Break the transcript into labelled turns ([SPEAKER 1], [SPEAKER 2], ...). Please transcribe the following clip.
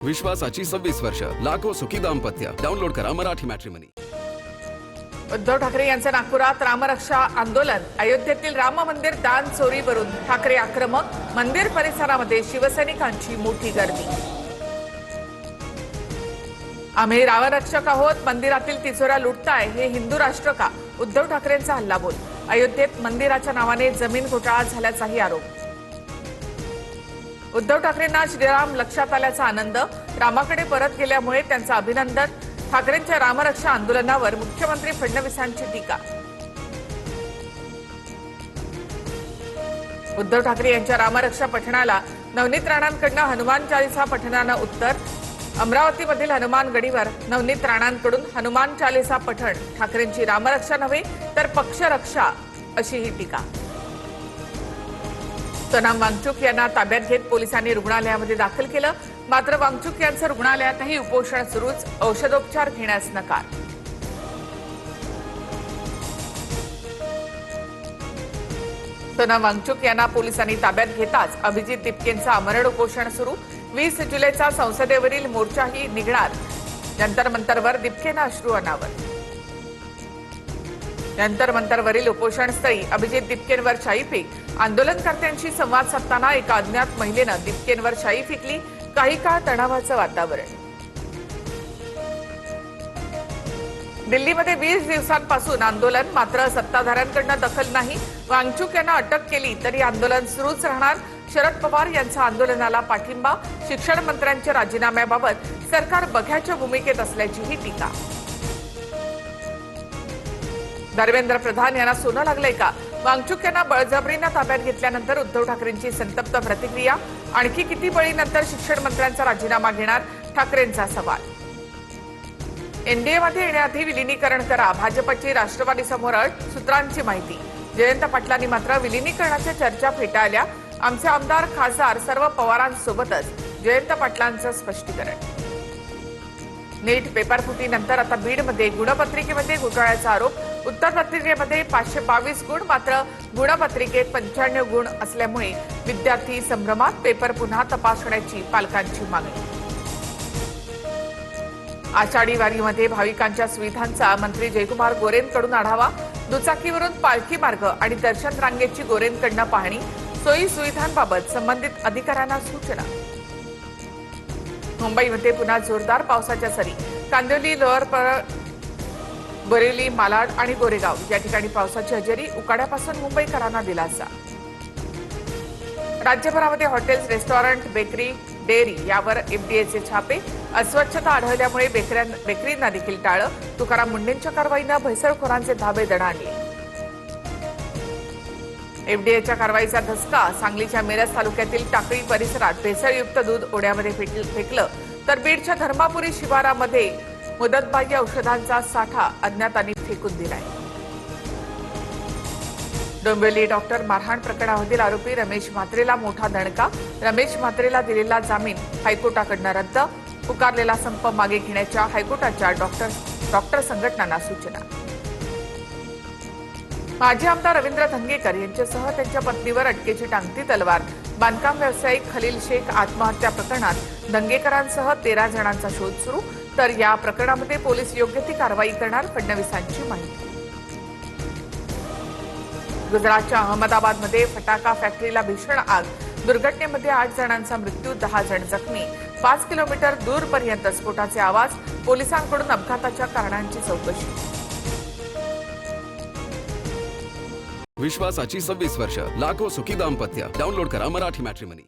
[SPEAKER 1] विश्वासाची 26 वर्ष, लाखो सुखी दाम्पत्य. डाउनलोड करा मराठी मॅट्रिमनी.
[SPEAKER 2] उद्धव ठाकरे यांचं नागपुरात रामरक्षा आंदोलन. अयोध्येतील राम मंदिर दान चोरीवरून ठाकरे आक्रमक. मंदिर परिसरामध्ये शिवसैनिकांची मोठी गर्दी. आम्ही रामरक्षक आहोत, मंदिरातील तिजोऱ्या लुटताय, हे हिंदू राष्ट्र का? उद्धव ठाकरेंचा हल्लाबोल. अयोध्येत मंदिराच्या नावाने जमीन घोटाळा झाल्याचाही आरोप. उद्धव ठाकरेंना श्रीराम लक्षात आल्याचा आनंद. रामाकडे परत गेल्यामुळे त्यांचं अभिनंदन. ठाकरेंच्या रामरक्षा आंदोलनावर मुख्यमंत्री फडणवीसांची टीका. उद्धव ठाकरे यांच्या रामरक्षा पठणाला नवनीत राणांकडून हनुमान चालीसा पठणानं उत्तर. अमरावतीमधील हनुमान गडीवर नवनीत राणांकडून हनुमान चालीसा पठण. ठाकरेंची रामरक्षा नव्हे तर पक्षरक्षा, अशी ही टीका. सनम वांगचुक यांना ताब्यात घेत पोलिसांनी रुग्णालयामध्ये दाखल केलं. मात्र वांगचुक यांचं रुग्णालयातही उपोषण सुरूच. औषधोपचार घेण्यास नकार. सनम वांगचुक यांना पोलिसांनी ताब्यात घेताच अभिजित दिपकेंचं आमरण उपोषण सुरू. 20 जुलैचा संसदेवरील मोर्चाही निघणार. जंतर मंतरवर दिपकेंना अश्रू अनावर. जंतर मंतरवरील उपोषणस्थळी अभिजित दिपकेंवर शाई फेक. आंदोलनकर्त्यांशी संवाद साधताना एका अज्ञात महिलेनं दिपकेंवर शाई फेकली. काही काळ तणावाचं वातावरण. दिल्लीमध्ये 20 दिवसांपासून आंदोलन, मात्र सत्ताधाऱ्यांकडून दखल नाही. वांगचुक यांना अटक केली तरी आंदोलन सुरूच राहणार. शरद पवार यांचा आंदोलनाला पाठिंबा. शिक्षण मंत्र्यांच्या राजीनाम्याबाबत सरकार बघ्याच्या भूमिकेत असल्याचीही टीका. धर्मेंद्र प्रधान यांना सोनं लागलंय का? वांगचुक यांना बळजबरीनं ताब्यात घेतल्यानंतर उद्धव ठाकरेंची संतप्त प्रतिक्रिया. आणखी किती बळीनंतर शिक्षण मंत्र्यांचा राजीनामा घेणार? ठाकरेंचा सवाल. एनडीएमध्ये येण्याआधी विलिनीकरण करा, भाजपची राष्ट्रवादीसमोर अट. सूत्रांची माहिती. जयंत पाटलांनी मात्र विलिनीकरणाच्या चर्चा फेटाळल्या. आमचे आमदार खासदार सर्व पवारांसोबतच. जयंत पाटलांचं स्पष्टीकरण. नीट पेपरफुटीनंतर आता बीडमध्ये गुणपत्रिकेमध्ये घोटाळ्याचा आरोप. उत्तरपत्रिकेमध्ये 522 गुण, मात्र गुणपत्रिकेत 95 गुण असल्यामुळे विद्यार्थी संभ्रमात. पेपर पुन्हा तपासण्याची पालकांची मागणी. आषाढी वारीमध्ये भाविकांच्या सुविधांचा मंत्री जयकुमार गोरेंकडून आढावा. दुचाकीवरून पालखी मार्ग आणि दर्शन रांगेची गोरेंकडून पाहणी. सोयी सुविधांबाबत संबंधित अधिकाऱ्यांना सूचना. मुंबईमध्ये पुन्हा जोरदार पावसाच्या सरी. कांदिवली, लोअर बोरिवली, मालाड आणि गोरेगाव या ठिकाणी पावसाची हजेरी. उकाड्यापासून मुंबईकरांना दिलासा. राज्यभरामध्ये हॉटेल्स, रेस्टॉरंट, बेकरी, डेअरी यावर एफडीएचे छापे. अस्वच्छता आढळल्यामुळे बेकरींना देखील टाळं. तुकाराम मुंडेंच्या कारवाईनं भेसळखोरांचे धाबे दणाणले. एफडीएच्या कारवाईचा धसका. सांगलीच्या मिरज तालुक्यातील टाकळी परिसरात भेसळयुक्त दूध ओढ्यामध्ये फेकलं, तर बीडच्या धर्मापुरी शिवारामध्ये मुदतबाह्य औषधांचा साठा अज्ञातांनी फेकून दिलाय. डोंबिवली डॉक्टर मारहाण प्रकरणामधील आरोपी रमेश म्हात्रेला मोठा दणका. रमेश म्हात्रेला दिलेला जामीन हायकोर्टाकडून रद्द. पुकारलेला संप मागे घेण्याच्या हायकोर्टाच्या डॉक्टर संघटनांना सूचना. माजी आमदार रवींद्र धंगेकर यांच्यासह त्यांच्या पत्नीवर अटकेची टांगती तलवार. बांधकाम व्यावसायिक खलील शेख आत्महत्या प्रकरणात धंगेकरांसह 13 जणांचा शोध सुरू. तर या प्रकरणामध्ये पोलीस योग्य ती कारवाई करणार, फडणवीसांची माहिती. गुजरातच्या अहमदाबादमध्ये फटाका फॅक्टरीला भीषण आग. दुर्घटनेमध्ये 8 जणांचा मृत्यू, 10 जण जखमी. 5 किलोमीटर दूरपर्यंत स्फोटाचे आवाज. पोलिसांकडून अपघाताच्या कारणांची चौकशी.
[SPEAKER 1] विश्वासाची 26 वर्ष, लाखो सुखी दाम्पत्य. डाउनलोड करा मराठी मॅट्रिमनी.